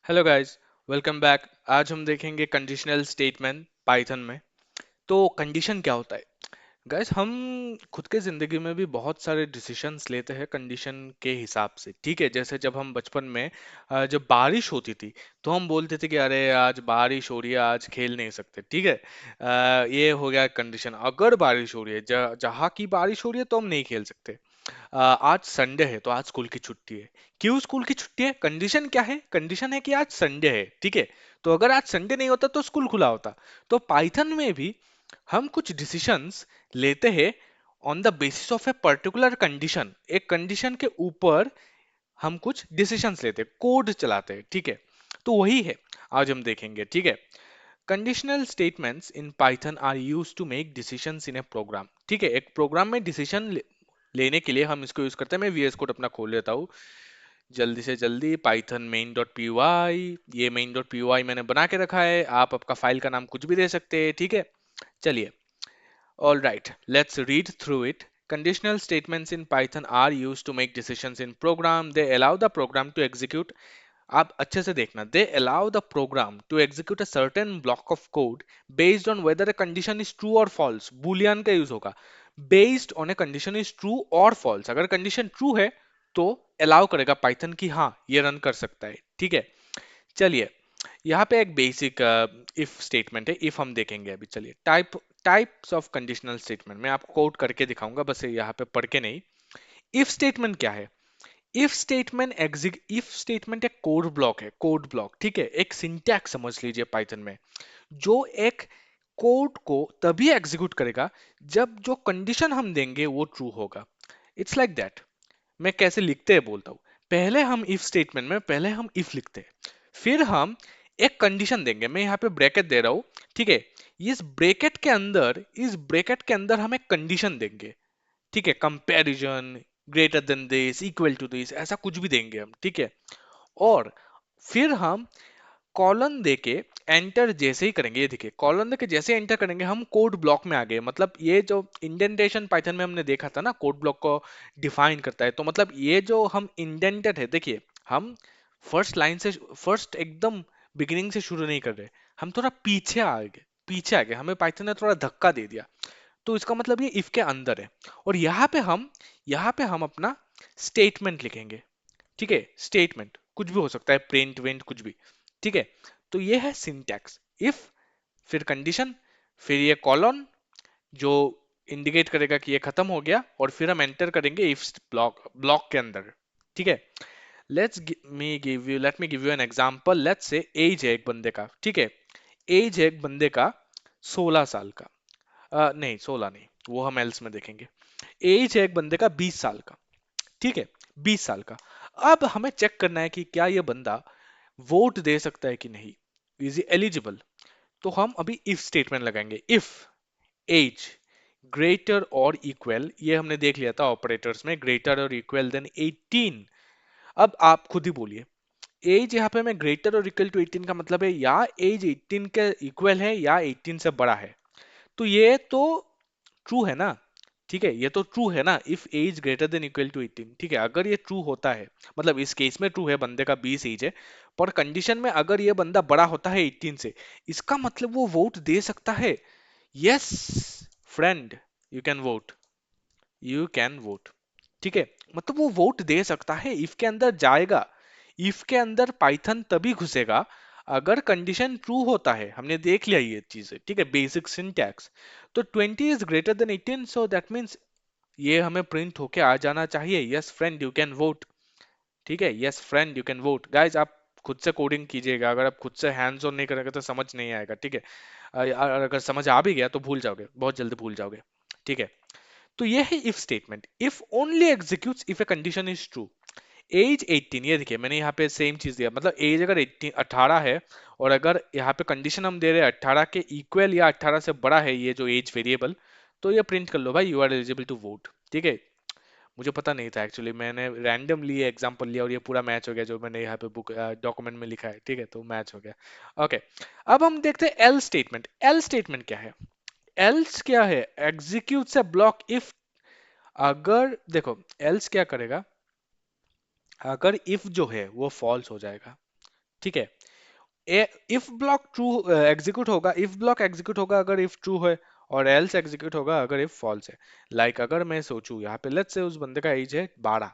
Hello guys, welcome back. आज हम देखेंगे कंडीशनल स्टेटमेंट पाइथन में। तो कंडीशन क्या होता है गाइस? हम खुद के जिंदगी में भी बहुत सारे डिसीशंस लेते हैं कंडीशन के हिसाब से। ठीक है, जैसे जब हम बचपन में जब बारिश होती थी तो हम बोलते थे कि अरे आज बारिश हो रही है, आज खेल नहीं सकते। ठीक है, ये हो गया कंडीशन। अगर बारिश हो रही है, जहाँ की बारिश हो रही है तो हम नहीं खेल सकते। आज संडे है तो आज स्कूल की छुट्टी है। क्यों स्कूल की छुट्टी है? कंडीशन क्या है? कंडीशन है कि आज संडे है। ठीक है, तो अगर आज संडे नहीं होता तो स्कूल खुला होता। तो पाइथन में भी हम कुछ डिसीशंस लेते हैं on the basis of a particular condition. एक कंडीशन के ऊपर हम कुछ डिसीशंस लेते हैं, कोड चलाते हैं। ठीक है, तो वही है आज हम देखेंगे। ठीक है, conditional statements in Python are used to make decisions in a program. ठीक है, एक प्रोग्राम में डिसीजन लेने के लिए हम इसको यूज करते हैं। मैं वीएस कोड अपना खोल लेता हूँ जल्दी से जल्दी। Python main dot P Y, ये मेन डॉट पी वाई मैंने बना के रखा है। आप आपका फाइल का नाम कुछ भी दे सकते हैं। ठीक है, चलिए। All right, let's read through it. Conditional statements in Python are used to make decisions in program. They allow the program to execute. आप अच्छे से देखना, they allow the program to execute a certain block of code based on whether a condition is true or false. boolean का use होगा, based on a condition is true or false. अगर condition true है तो allow करेगा Python की हाँ ये run कर सकता है। ठीक है, चलिए। यहाँ पे एक बेसिक इफ स्टेटमेंट है। इफ हम देखेंगे अभी, चलिए। टाइप्स ऑफ कंडीशनल स्टेटमेंट मैं आपको कोड करके दिखाऊंगा, बस यहाँ पे पढ़ के नहीं। इफ स्टेटमेंट क्या है? इफ स्टेटमेंट एक कोड ब्लॉक है। कोड ब्लॉक, ठीक है, एक सिंटैक्स समझ लीजिए पाइथन में, जो एक कोड को तभी एग्जीक्यूट करेगा जब जो कंडीशन हम देंगे वो ट्रू होगा। It's like that. मैं कैसे लिखते हैं बोलता हूँ। पहले हम इफ स्टेटमेंट में पहले हम इफ लिखते हैं, फिर हम एक कंडीशन देंगे। मैं यहाँ पे ब्रैकेट दे रहा हूँ। ठीक है, इस ब्रैकेट के अंदर हम एक कंडीशन देंगे। ठीक है, comparison, greater than this, equal to this, ऐसा कुछ भी देंगे हम। ठीक है, और फिर हम कॉलन देके एंटर जैसे ही करेंगे, ये देखिए कॉलन देके जैसे एंटर करेंगे हम कोड ब्लॉक में आ गए। मतलब ये जो इंडेंटेशन पाइथन में हमने देखा था ना, कोड ब्लॉक को डिफाइन करता है, तो मतलब ये जो हम इंडेंटेड है, देखिए हम फर्स्ट लाइन से, फर्स्ट एकदम बिगिनिंग से शुरू नहीं कर रहे, हम थोड़ा पीछे आ गए। हमें पाइथन ने थोड़ा धक्का दे दिया। तो इसका मतलब ये इफ के अंदर है। और यहाँ पे हम अपना स्टेटमेंट लिखेंगे। ठीक है, स्टेटमेंट कुछ भी हो सकता है, प्रिंट वेंट कुछ भी। ठीक है, तो ये है सिंटैक्स। इफ, फिर कंडीशन, फिर ये कॉलन जो इंडिकेट करेगा कि ये खत्म हो गया, और फिर हम एंटर करेंगे इफ ब्लॉक ब्लॉक के अंदर। ठीक है, let me give you an example. Let's say age है एक बंदे का। ठीक है, एज है एक बंदे का 16 साल का। नहीं, 16 नहीं, वो हम एल्स में देखेंगे। एज है एक बंदे का 20 साल का। ठीक है, 20 साल का। अब हमें चेक करना है कि क्या ये बंदा वोट दे सकता है कि नहीं, इज एलिजिबल। तो हम अभी इफ स्टेटमेंट लगाएंगे। इफ एज ग्रेटर और इक्वल, ये हमने देख लिया था ऑपरेटर्स में, ग्रेटर और इक्वल देन 18। अब आप खुद ही बोलिए, एज यहाँ पे मैं ग्रेटर और इक्वल टू 18 का मतलब है या एज 18 के इक्वल है या 18 से बड़ा है। तो ये तो ट्रू है ना। ठीक है, ये तो ट्रू है ना, if age greater than equal to 18। ठीक है, अगर ये ट्रू होता है, मतलब इस केस में ट्रू है, बंदे का 20 एज है, पर कंडीशन में अगर ये बंदा बड़ा होता है 18 से, इसका मतलब वो वोट दे सकता है। Yes friend, you can vote, you can vote. ठीक है, मतलब वो वोट दे सकता है, इफ के अंदर जाएगा। इफ के अंदर पाइथन तभी घुसेगा अगर कंडीशन ट्रू होता है। हमने देख लिया ये चीजें। ठीक है, बेसिक सिंटैक्स। तो 20 is greater than 18, so that means ये हमें प्रिंट होके आ जाना चाहिए, yes friend you can vote. ठीक है, yes friend you can vote. Guys आप खुद से कोडिंग कीजिएगा, अगर आप खुद से हैंड्स ऑन नहीं करेंगे तो समझ नहीं आएगा। ठीक है, अगर समझ आ भी गया तो भूल जाओगे, बहुत जल्दी भूल जाओगे। ठीक है, तो ये है if statement. If only executes if a condition is true. Age 18, ये देखिए मैंने यहाँ पे सेम चीज दिया, मतलब एज अगर 18 18 है, और अगर यहाँ पे कंडीशन हम दे रहे हैं 18 के इक्वल या 18 से बड़ा है ये जो एज वेरिएबल, तो ये प्रिंट कर लो भाई, you are eligible to vote. ठीक है, मुझे पता नहीं था एक्चुअली, मैंने रैंडमली एग्जांपल लिया और ये पूरा मैच हो गया जो मैंने यहाँ पे बुक डॉक्यूमेंट में लिखा है। ठीक है, तो मैच हो गया। ओके, अब हम देखते हैं एल स्टेटमेंट। एल स्टेटमेंट क्या है? एल्स क्या है? एग्जीक्यूट से ब्लॉक इफ। अगर देखो एल्स क्या करेगा, अगर इफ जो है वो फॉल्स हो जाएगा, ठीक है। इफ ब्लॉक ट्रू एग्जीक्यूट होगा, इफ ब्लॉक एग्जीक्यूट होगा अगर इफ ट्रू है, और एल्स एग्जीक्यूट होगा अगर इफ फॉल्स है। अगर मैं सोचूं यहाँ पे, लेट्स से उस बंदे का एज है 12।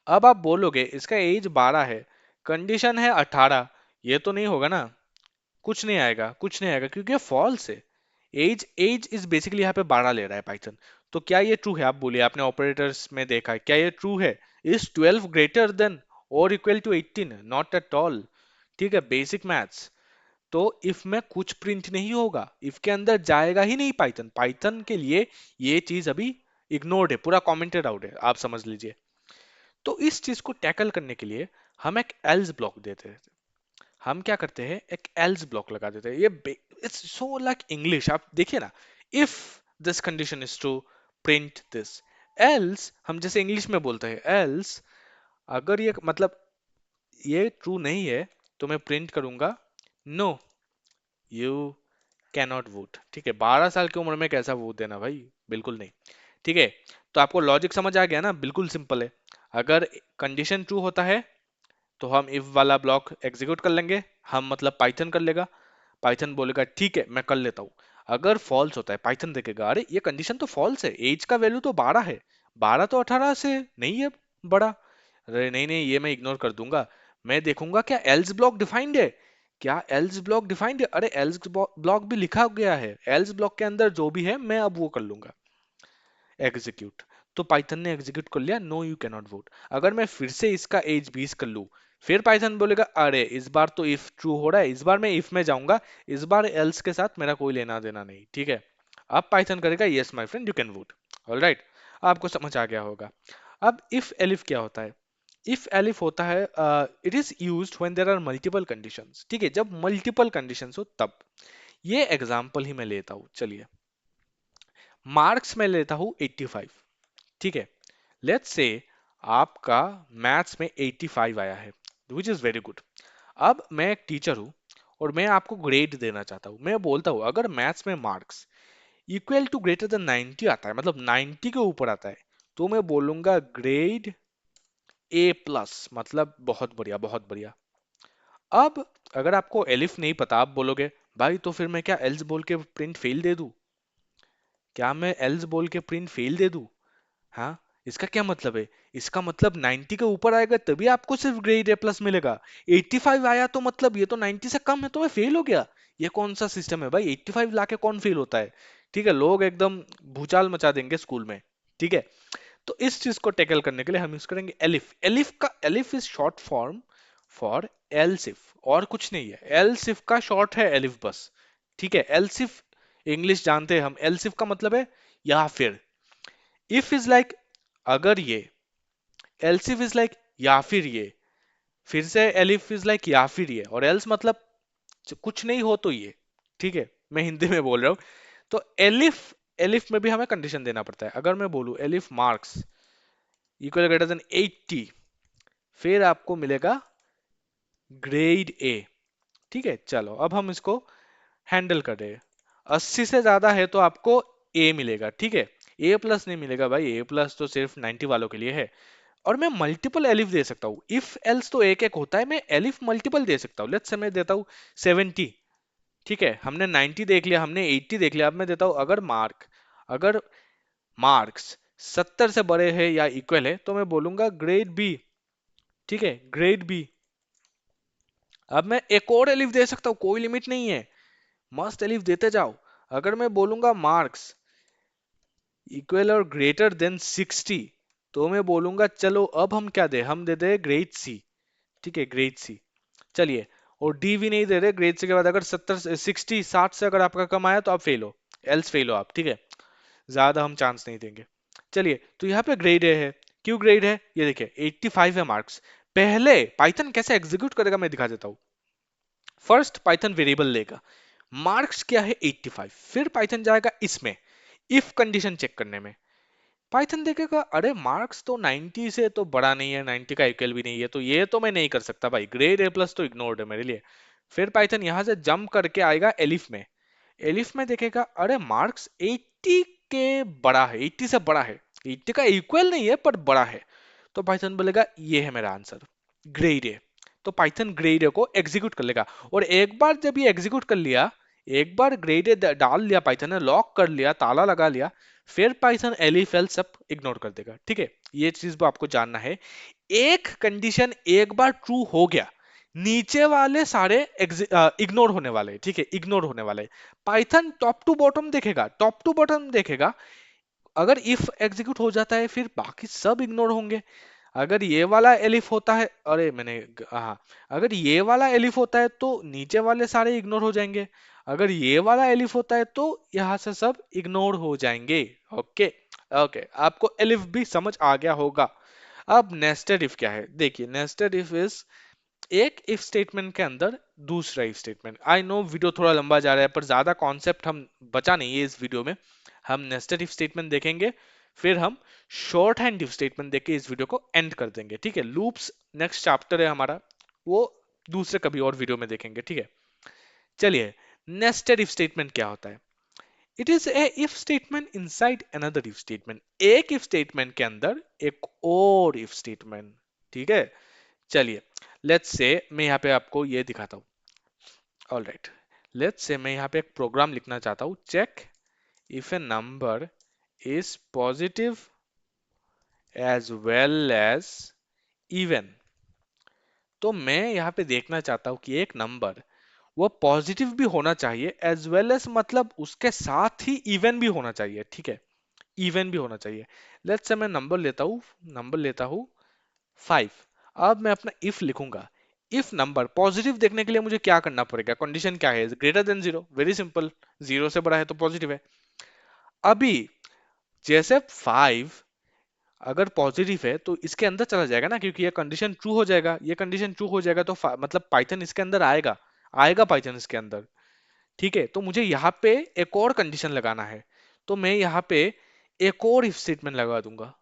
अब आप बोलोगे इसका एज 12 है, कंडीशन है 18, ये तो नहीं होगा ना, कुछ नहीं आएगा, कुछ नहीं आएगा, क्योंकि ये फॉल्स है। एज एज इज बेसिकली यहाँ पे 12 ले रहा है पाइथन। तो क्या ये ट्रू है? आप बोलिए, आपने ऑपरेटर्स में देखा है, क्या ये ट्रू है? इज 12 ग्रेटर देन और equal to 18? Not at all. ठीक है, बेसिक मैथ्स। तो इफ में कुछ प्रिंट नहीं होगा, इफ के अंदर जाएगा ही नहीं पाइथन, पाइथन के लिए ये चीज अभी इग्नोर्ड है, पूरा कमेंटेड आउट है, आप समझ लीजिए। तो इस चीज को टैकल करने के लिए हम एक एल्स ब्लॉक देते हैं। हम क्या करते हैं, एक एल्स ब्लॉक लगा देते हैं। ये इट्स सो लाइक इंग्लिश, आप देखिए ना, if this condition is true print this. Else हम जैसे इंग्लिश में बोलते हैं, एल्स अगर ये मतलब ये ट्रू नहीं है तो मैं प्रिंट करूंगा no you can not vote. ठीक है, 12 साल की उम्र में कैसा वोट देना भाई, बिल्कुल नहीं। ठीक है, तो आपको लॉजिक समझ आ गया ना, बिल्कुल सिंपल है। अगर कंडीशन ट्रू होता है तो हम इफ वाला ब्लॉक एग्जीक्यूट कर लेंगे, हम मतलब पाइथन कर लेगा, पाइथन बोलेगा ठीक है मैं कर लेता हूँ। अगर फॉल्स होता है, पाइथन देखेगा अरे ये कंडीशन तो फॉल्स है, एज का वैल्यू तो 12 है, 12 तो 18 से नहीं है बड़ा, अरे नहीं नहीं ये मैं इग्नोर कर दूंगा। मैं देखूंगा क्या एल्स ब्लॉक डिफाइंड है, क्या एल्स ब्लॉक डिफाइंड है, अरे एल्स ब्लॉक भी लिखा गया है, एल्स ब्लॉक के अंदर जो भी है मैं अब वो कर लूंगा एग्जीक्यूट। तो पाइथन ने एग्जीक्यूट कर लिया no you can not vote. अगर मैं फिर से इसका एज 20 कर लूं, फिर पाइथन बोलेगा अरे इस बार तो इफ ट्रू हो रहा है, इस बार मैं इफ में जाऊंगा, इस बार एल्स के साथ मेरा कोई लेना देना नहीं। ठीक है, अब पाइथन करेगा yes my friend you can vote. Alright, आपको समझ आ गया होगा। अब इफ एलिफ क्या होता है? इफ एलिफ होता है, it is used when there are multiple conditions. ठीक है, जब मल्टीपल कंडीशंस हो तब। ये एग्जांपल ही मैं लेता हूं, चलिए। मार्क्स में लेता हूं 85। ठीक है, लेट्स से आपका मैथ्स में 85 आया है, विच इज वेरी गुड। अब मैं एक टीचर हूं और मैं आपको ग्रेड देना चाहता हूं। मैं बोलता हूं अगर मैथ्स में marks equal to greater than 90 आता है, मतलब 90 के ऊपर आता है, तो मैं बोलूंगा ग्रेड ए प्लस, मतलब बहुत बढ़िया बहुत बढ़िया। अब अगर आपको एलिफ नहीं पता, आप बोलोगे भाई तो फिर मैं क्या एल्स बोल के प्रिंट फेल दे दूं? क्या मैं एल्स बोल के प्रिंट फेल दे दूं? हाँ, इसका क्या मतलब है? इसका मतलब 90 के ऊपर आएगा तभी आपको सिर्फ ग्रेड ए प्लस मिलेगा। 85 आया तो मतलब ये तो 90 से कम है तो मैं फेल हो गया। ये कौन सा सिस्टम है भाई, 85 लाके कौन फेल होता है? ठीक है, लोग एकदम भूचाल मचा देंगे स्कूल में। ठीक है, तो इस चीज को टैकल करने के लिए हम यूज करेंगे एलिफ। एलिफ का elif is short form for else if, और कुछ नहीं है। एलसिफ का शॉर्ट है एलिफ बस। ठीक है, एलसिफ इंग्लिश जानते हैं हम, एलसिफ का मतलब है या फिर। इफ इज लाइक अगर ये, एल्सिफ इज लाइक या फिर ये, फिर से एलिफ इज लाइक या फिर ये, और एल्स मतलब कुछ नहीं हो तो ये। ठीक है, मैं हिंदी में बोल रहा हूं। तो एलिफ, एलिफ में भी हमें कंडीशन देना पड़ता है। अगर मैं बोलूं elif marks equal greater than 80, फिर आपको मिलेगा ग्रेड ए। ठीक है, चलो अब हम इसको हैंडल कर रहे हैं। 80 से ज्यादा है तो आपको ए मिलेगा। ठीक है, ए प्लस नहीं मिलेगा भाई, ए प्लस तो सिर्फ 90 वालों के लिए है। और मैं मल्टीपल एलिफ दे सकता हूँ, इफ एल्स तो एक एक होता है, मैं एलिफ मल्टीपल दे सकता हूँ। लेट्स से मैं देता हूँ 70। ठीक है, हमने 90 देख लिया, हमने 80 देख लिया, अब मैं देता हूँ अगर मार्क्स 70 से बड़े हैं या इक्वल है तो मैं बोलूंगा ग्रेड बी। ठीक है, ग्रेड बी। अब मैं एक और एलिफ दे सकता हूँ, कोई लिमिट नहीं है, मस्त एलिफ देते जाओ। अगर मैं बोलूंगा मार्क्स इक्वल और ग्रेटर देन 60, तो मैं बोलूंगा चलो अब हम क्या दे, हम दे दे ग्रेड सी। ठीक है, ग्रेड सी। चलिए, और डी भी नहीं दे रहे ग्रेड सी के बाद, अगर 70 60 60 से अगर आपका कम आया तो आप फेल हो, एल्स फेल हो आप। ठीक है, ज्यादा हम चांस नहीं देंगे। चलिए, तो यहाँ पे ग्रेड ए है। क्यों ग्रेड है? ये देखिए 85 है मार्क्स। पहले पाइथन कैसे एग्जीक्यूट करेगा मैं दिखा देता हूँ। फर्स्ट पाइथन वेरिएबल लेगा, मार्क्स क्या है 85, फिर पाइथन जाएगा इसमें इफ कंडीशन चेक करने में। पाइथन देखेगा अरे मार्क्स तो 90 से तो बड़ा नहीं है, 90 का इक्वल भी नहीं है, तो ये तो मैं नहीं कर सकता भाई, ग्रेड ए प्लस तो इग्नोर्ड है मेरे लिए। फिर पाइथन यहां से जंप करके आएगा एलिफ में। एलिफ में देखेगा अरे मार्क्स 80 के बड़ा है, 80 से बड़ा है, 80 का इक्वल नहीं है पर बड़ा है। तो पाइथन बोलेगा ये है मेरा आंसर, ग्रेड ए। तो पाइथन ग्रेड ए को एग्जीक्यूट कर लेगा। और एक बार जब ये एग्जीक्यूट कर लिया, एक बार ग्रेड ए डाल लिया पाइथन ने, लॉक कर लिया, ताला लगा लिया, फिर पाइथन एलिफ एल्स सब इग्नोर कर देगा। ठीक है, ये चीज भी आपको जानना है। एक कंडीशन एक बार ट्रू हो गया, नीचे वाले सारे इग्नोर होने वाले। ठीक है, इग्नोर होने वाले। पाइथन टॉप टू बॉटम देखेगा, टॉप टू बॉटम देखेगा। अगर इफ एग्जीक्यूट हो जाता है फिर बाकी सब इग्नोर होंगे। अगर ये वाला एलिफ होता है, अरे हाँ, अगर ये वाला एलिफ होता है तो नीचे वाले सारे इग्नोर हो जाएंगे। अगर ये वाला एलिफ होता है तो यहाँ से सब इग्नोर हो जाएंगे। ओके। ओके, आपको एलिफ भी समझ आ गया होगा। अब नेस्टेड इफ क्या है, देखिए नेस्टेड इफ इज एक इफ स्टेटमेंट के अंदर दूसरा if statement. I know video थोड़ा लंबा जा रहा है, पर ज्यादा कॉन्सेप्ट हम बचा नहीं है इस वीडियो में। हम नेस्टेड इफ स्टेटमेंट देखेंगे, फिर हम शॉर्ट हैंड इफ स्टेटमेंट देख के इस वीडियो को एंड कर देंगे। ठीक है, लूप्स नेक्स्ट चैप्टर है हमारा, वो दूसरे कभी और वीडियो में देखेंगे। ठीक है, चलिए, नेस्टेड इफ स्टेटमेंट क्या होता है? It is a if statement inside another if statement. एक इफ स्टेटमेंट के अंदर एक और इफ स्टेटमेंट। ठीक है, चलिए, लेट्स से मैं यहाँ पे आपको ये दिखाता हूँ। ऑल राइट, लेट्स से मैं यहाँ पे एक प्रोग्राम लिखना चाहता हूँ, check if a number is positive as well as even. तो मैं यहाँ पे देखना चाहता हूँ कि एक नंबर वो पॉजिटिव भी होना चाहिए, एज वेल एज मतलब उसके साथ ही इवन भी होना चाहिए। ठीक है, इवन भी होना चाहिए। लेट्स से मैं नंबर लेता हूँ 5। अब मैं अपना इफ लिखूंगा। इफ नंबर पॉजिटिव देखने के लिए मुझे क्या करना पड़ेगा? कंडीशन क्या है? Greater than 0। वेरी सिंपल, 0 से बड़ा है तो पॉजिटिव है। अभी जैसे 5 अगर पॉजिटिव है तो इसके अंदर चला जाएगा ना, क्योंकि ये कंडीशन ट्रू हो जाएगा। ये कंडीशन ट्रू हो जाएगा तो मतलब पाइथन इसके अंदर आएगा, आएगा पाइथन इसके अंदर। ठीक है, तो मुझे यहाँ पे एक और कंडीशन लगाना है, तो मैं यहाँ पे एक और इफ स्टेटमेंट लगा दूंगा।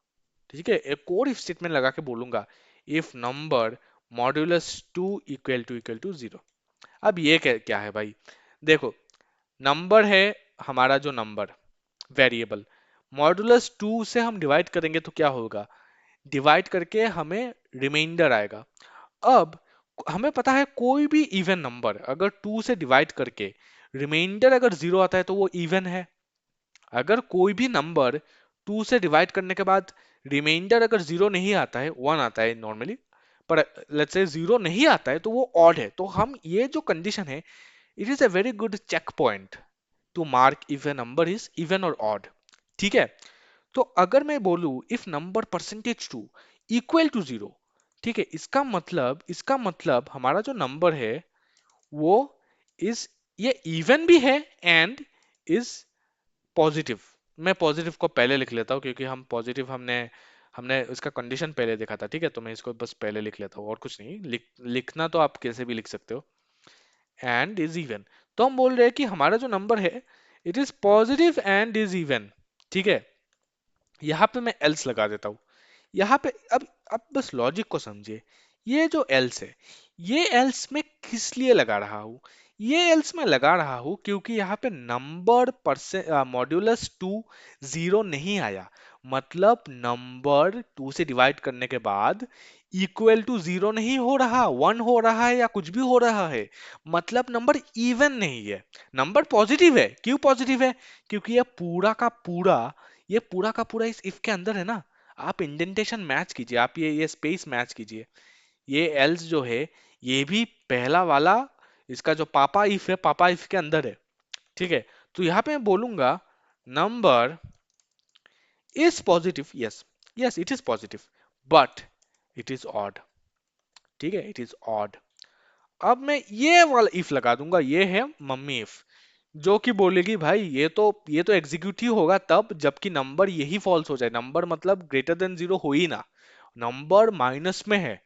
ठीक है, एक और इफ स्टेटमेंट लगा के बोलूंगा if number modulus 2 equal to 0। अब ये क्या है भाई? देखो, नंबर है हमारा जो नंबर वेरिएबल, मॉड्यूलस 2 से हम डिवाइड करेंगे तो क्या होगा? डिवाइड करके हमें रिमाइंडर आएगा। अब हमें पता है कोई भी इवन नंबर अगर 2 से डिवाइड करके रिमाइंडर अगर 0 आता है तो वो इवन है। अगर कोई भी नंबर 2 से डिवाइड करने के बाद रिमाइंडर अगर 0 नहीं आता है, 1 आता है नॉर्मली, पर लेट्स से 0 नहीं आता है तो वो ऑड है। तो हम ये जो कंडीशन है, it is a very good check point to mark if a number is even और ऑड। ठीक है, तो अगर मैं बोलूं if number percentage 2 equal to 0, ठीक है, इसका मतलब हमारा जो नंबर है वो इज, ये इवन भी है एंड इज पॉजिटिव। मैं पॉजिटिव को पहले लिख लेता हूँ क्योंकि हम पॉजिटिव हमने हमने इसका कंडीशन पहले देखा था। ठीक है, तो मैं इसको बस पहले लिख लेता हूँ, और कुछ नहीं। लिखना तो आप कैसे भी लिख सकते हो। एंड इज इवन, तो हम बोल रहे हैं कि हमारा जो नंबर है it is positive and is even. ठीक है, यहाँ पे मैं एल्स लगा देता हूँ। यहाँ पे अब बस लॉजिक को समझिए। ये जो एल्स है, ये एल्स मैं किस लिए लगा रहा हूँ? ये एल्स मैं लगा रहा हूँ क्योंकि यहाँ पे नंबर परसेंट मॉड्यूलस 2 0 नहीं आया। मतलब नंबर 2 से डिवाइड करने के बाद इक्वल टू 0 नहीं हो रहा, 1 हो रहा है या कुछ भी हो रहा है। मतलब नंबर इवन नहीं है, नंबर पॉजिटिव है। क्यों पॉजिटिव है? क्योंकि ये पूरा का पूरा इस इफ के अंदर है ना। आप इंडेंटेशन मैच कीजिए, आप ये स्पेस मैच कीजिए। ये एल्स जो है, ये भी पहला वाला, इसका जो पापा इफ है, पापा इफ के अंदर है। ठीक है, तो यहाँ पे मैं बोलूंगा number is positive. Yes, yes it is positive, but it is odd. ठीक है, इट इज ऑड। अब मैं ये वाला इफ लगा दूंगा, ये है मम्मी इफ, जो कि बोलेगी भाई ये तो एग्जीक्यूट ही होगा तब जबकि नंबर यही फॉल्स हो जाए। नंबर मतलब ग्रेटर देन 0 हो ही ना, नंबर माइनस में है,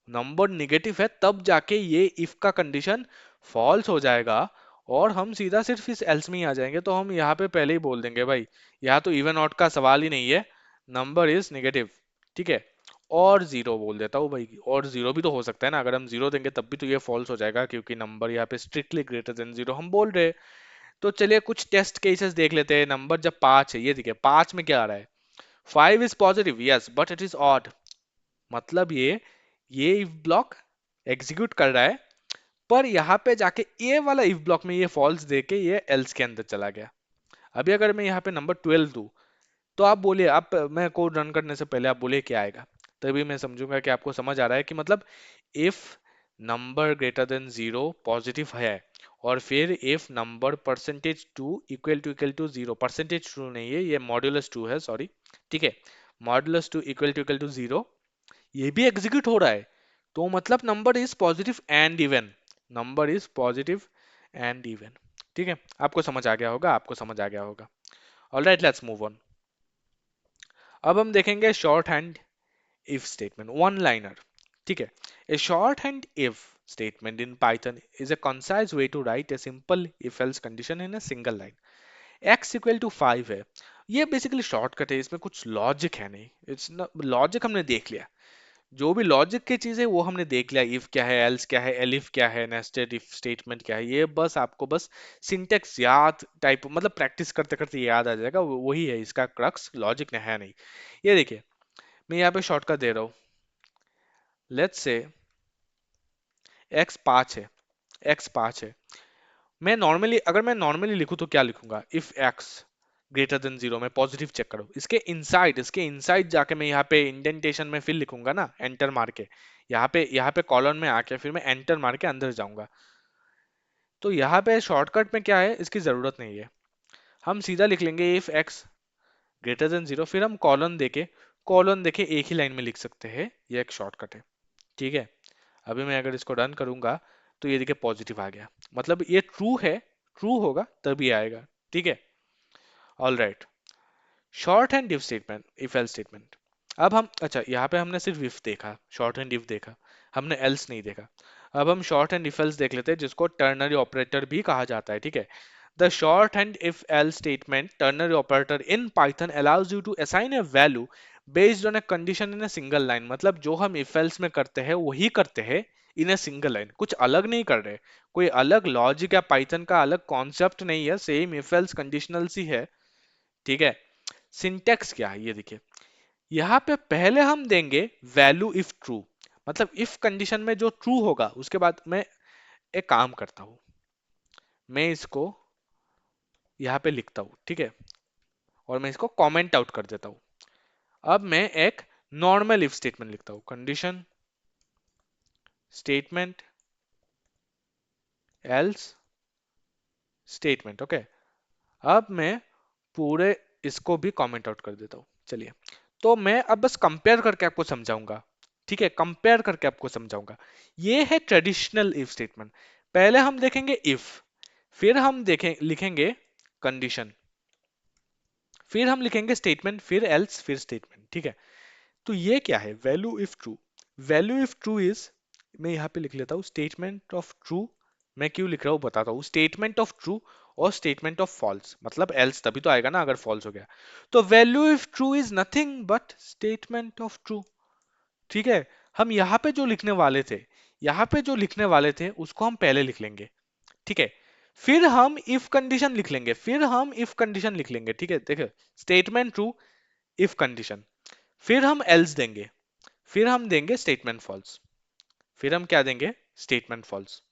नंबर निगेटिव है, तब जाके ये इफ का कंडीशन फॉल्स हो जाएगा। और हम सीधा सिर्फ इस एल्स में ही आ जाएंगे। तो हम यहाँ पे पहले ही बोल देंगे भाई, यहाँ तो इवन ऑड का सवाल ही नहीं है, नंबर इज निगेटिव। ठीक है, और 0 बोल देता हूँ भाई। और 0 भी तो हो सकता है ना, अगर हम 0 देंगे तब भी तो ये फॉल्स हो जाएगा क्योंकि नंबर यहाँ पे स्ट्रिक्टली ग्रेटर देन 0 हम बोल रहे हैं। तो चलिए कुछ टेस्ट केसेस देख लेते हैं। नंबर जब 5 है, ये देखिए 5 में क्या आ रहा है? 5 is positive, yes, but it is odd. मतलब ये इफ ब्लॉक एग्जीक्यूट कर रहा है, पर यहाँ पे जाके ये वाला इफ ब्लॉक में ये फॉल्स दे के ये एल्स के अंदर चला गया। अभी अगर मैं यहाँ पे नंबर 12 दूं, तो आप बोलिए, आप मैं कोड रन करने से पहले आप बोलिए क्या आएगा, तभी मैं समझूंगा कि आपको समझ आ रहा है कि मतलब if number greater than zero positive है, और फिर if number percentage two equal to zero, percentage two नहीं है ये मॉड्यूलस टू है, सॉरी, ठीक है, modulus two equal to zero, ये भी एग्जीक्यूट हो रहा है, तो मतलब number is positive and even, number is positive and even. ठीक है, आपको समझ आ गया होगा, आपको समझ आ गया होगा। Alright, let's move on. अब हम देखेंगे shorthand if statement, one liner. ठीक है, a shorthand if statement in Python is a concise way to write a simple if else condition in a single line. x equal to 5 है, ये basically shortcut है, इसमें कुछ logic है नहीं, it's logic हमने देख लिया, जो भी लॉजिक की चीज है वो हमने देख लिया, इफ क्या है, एल्स क्या है, एलिफ क्या है, नेस्टेड इफ स्टेटमेंट क्या है, ये बस आपको बस सिंटेक्स याद टाइप, मतलब प्रैक्टिस करते करते याद आ जाएगा, वही है इसका क्रक्स, लॉजिक है नहीं। ये देखिए, मैं यहाँ पे शॉर्टकट दे रहा हूँ, लेट्स से x 5 है, x 5 है, मैं नॉर्मली, अगर मैं नॉर्मली लिखूँ तो क्या लिखूंगा, if x greater than zero, मैं पॉजिटिव चेक करो, इसके इनसाइड जाके मैं यहाँ पे इंडेंटेशन में फिर लिखूंगा ना, एंटर मार के, यहाँ पे कॉलन में आके फिर मैं एंटर मार के अंदर जाऊंगा। तो यहाँ पे शॉर्टकट में क्या है, इसकी जरूरत नहीं है, हम सीधा लिख लेंगे if x greater than zero, फिर हम कॉलन देके एक ही लाइन में लिख सकते हैं, ये एक शॉर्टकट है। ठीक है, अभी मैं अगर इसको रन करूंगा, तो ये देखिए पॉजिटिव आ गया, मतलब ये ट्रू है, ट्रू होगा तभी आएगा। ठीक है, all right, short and if statement, if else statement. अब हम, अच्छा यहाँ पे हमने सिर्फ इफ देखा, शॉर्ट एंड इफ देखा, हमने एल्स नहीं देखा। अब हम शॉर्ट एंड इफ एल्स देख लेते हैं, जिसको टर्नरी ऑपरेटर भी कहा जाता है। ठीक है, the shorthand if else statement ternary operator in Python allows you to assign a value based on a condition in a single line, मतलब जो हम इफ एल्स में करते हैं वही करते हैं इन ए सिंगल लाइन, कुछ अलग नहीं कर रहे, कोई अलग लॉजिक या पाइथन का अलग कॉन्सेप्ट नहीं है, सेम इफ एल्स कंडीशनल सी है। ठीक है, सिंटेक्स क्या है ये देखिए, यहाँ पे पहले हम देंगे वैल्यू इफ ट्रू, मतलब इफ कंडीशन में जो ट्रू होगा उसके बाद मैं एक काम करता हूं, मैं इसको यहाँ पे लिखता हूँ। ठीक है, और मैं इसको कमेंट आउट कर देता हूँ। अब मैं एक नॉर्मल इफ स्टेटमेंट लिखता हूँ, condition statement else statement. Okay, अब मैं पूरे इसको भी कमेंट आउट कर देता हूँ। चलिए, तो मैं अब बस कंपेयर करके आपको समझाऊंगा। ठीक है, कंपेयर करके आपको समझाऊंगा। ये है ट्रेडिशनल इफ स्टेटमेंट, पहले हम देखेंगे इफ, फिर हम देखें लिखेंगे कंडीशन, फिर हम लिखेंगे स्टेटमेंट, फिर एल्स, फिर स्टेटमेंट। ठीक है, तो ये क्या है, value if true, value if true is, मैं यहाँ पे लिख लेता हूँ स्टेटमेंट ऑफ ट्रू, मैं क्यों लिख रहा हूँ बताता हूँ, स्टेटमेंट ऑफ ट्रू और स्टेटमेंट ऑफ फॉल्स, मतलब एल्स तभी तो आएगा ना अगर फॉल्स हो गया। तो value if true is nothing but statement of true. ठीक है, हम यहाँ पे जो लिखने वाले थे, यहाँ पे जो लिखने वाले थे उसको हम पहले लिख लेंगे। ठीक है, फिर हम इफ कंडीशन लिख लेंगे, फिर हम इफ कंडीशन लिख लेंगे। ठीक है, देखो, स्टेटमेंट ट्रू, इफ कंडीशन, फिर हम एल्स देंगे, फिर हम देंगे स्टेटमेंट फॉल्स, फिर हम क्या देंगे, स्टेटमेंट फॉल्स।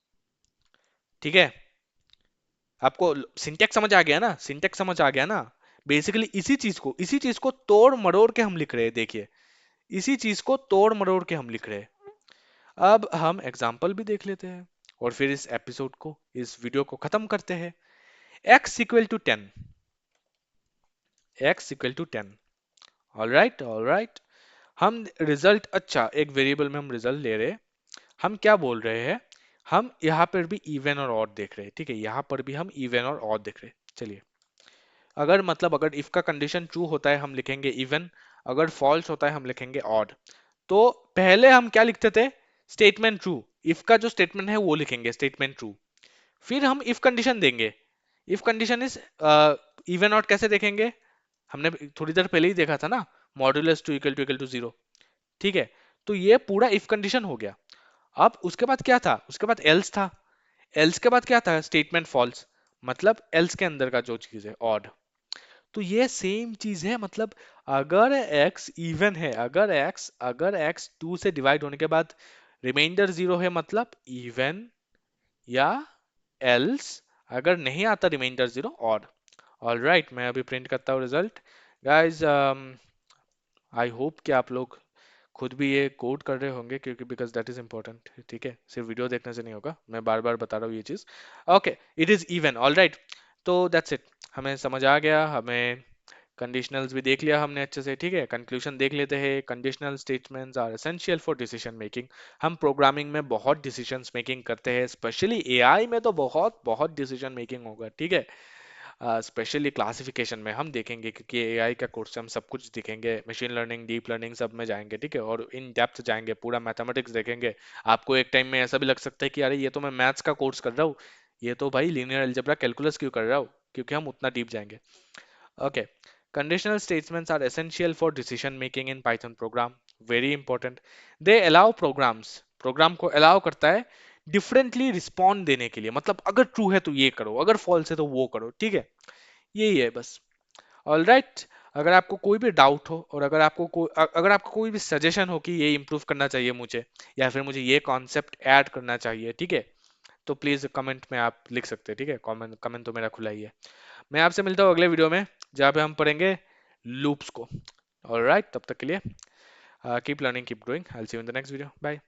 ठीक है, आपको सिंटेक्स समझ आ गया ना, सिंटेक्स समझ आ गया ना, बेसिकली इसी चीज को तोड़ मरोड़ के हम लिख रहे हैं, देखिए, इसी चीज को तोड़ मरोड़ के हम लिख रहे हैं। अब हम एग्जाम्पल भी देख लेते हैं, और फिर इस एपिसोड को, इस वीडियो को खत्म करते हैं। x equal to 10, x equal to 10, all right, all right, हम रिजल्ट, अच्छा एक वेरिएबल में हम रिजल्ट ले रहे हैं, हम क्या बोल रहे हैं, हम यहाँ पर भी इवन और ऑड देख रहे हैं। ठीक है, यहाँ पर भी हम इवन और ऑड देख रहे हैं। चलिए, अगर मतलब अगर इफ का कंडीशन ट्रू होता है हम लिखेंगे इवन, अगर फॉल्स होता है हम लिखेंगे ऑड। तो पहले हम क्या लिखते थे, स्टेटमेंट ट्रू, इफ का जो स्टेटमेंट है वो लिखेंगे स्टेटमेंट ट्रू, फिर हम इफ कंडीशन देंगे, if condition is even odd, कैसे देखेंगे, हमने थोड़ी देर पहले ही देखा था ना, modulus two equal to zero. ठीक है, तो ये पूरा इफ कंडीशन हो गया। अब उसके बाद क्या था, उसके बाद एल्स था, एल्स के बाद क्या था, स्टेटमेंट फॉल्स, मतलब एल्स के अंदर का जो चीज है ऑड। तो ये सेम चीज है, मतलब अगर x इवन है, अगर x 2 से डिवाइड होने के बाद रिमाइंडर जीरो है मतलब इवन या एल्स, अगर नहीं आता रिमाइंडर जीरो और। ऑल राइट, मैं अभी प्रिंट करता हूँ रिजल्ट। गाइज आई होप कि आप लोग खुद भी ये कोड कर रहे होंगे, क्योंकि बिकॉज दैट इज इंपॉर्टेंट, ठीक है, सिर्फ वीडियो देखने से नहीं होगा, मैं बार बार बता रहा हूँ ये चीज। Okay, it is even, all right. तो दैट्स इट, हमें समझ आ गया, हमें कंडीशनल्स भी देख लिया हमने अच्छे से, ठीक है। कंक्लूजन देख लेते हैं। Conditional statements are essential for decision making. हम प्रोग्रामिंग में बहुत डिसीजन मेकिंग करते हैं, स्पेशली एआई में तो बहुत बहुत डिसीजन मेकिंग होगा, ठीक है। स्पेशली क्लासिफिकेशन में हम देखेंगे, क्योंकि एआई का कोर्स हम सब कुछ देखेंगे, मशीन लर्निंग, डीप लर्निंग सब में जाएंगे, ठीक है, और इन डेप्थ जाएंगे, पूरा मैथमेटिक्स देखेंगे। आपको एक टाइम में ऐसा भी लग सकता है कि अरे ये तो मैं मैथ्स का कोर्स कर रहा हूँ, ये तो भाई लीनियर अलजेब्रा कैलकुलस क्यों कर रहा हूँ, क्योंकि हम उतना डीप जाएंगे। Okay. Conditional statements are essential for decision making in Python program. Very important. They allow program को allow करता है differently respond देने के लिए, मतलब अगर true है तो ये करो, अगर false है तो वो करो, ठीक है। यही है बस। All right. अगर आपको कोई भी डाउट हो, और अगर आपको कोई भी सजेशन हो कि ये इम्प्रूव करना चाहिए मुझे, या फिर मुझे ये कॉन्सेप्ट ऐड करना चाहिए, ठीक है, तो प्लीज कमेंट में आप लिख सकते हैं, ठीक है। कमेंट कमेंट तो मेरा खुला ही है। मैं आपसे मिलता हूँ अगले वीडियो में, जहाँ पे हम पढ़ेंगे लूप्स को। ऑलराइट, तब तक के लिए keep learning, keep growing. I will see you in the next video. Bye.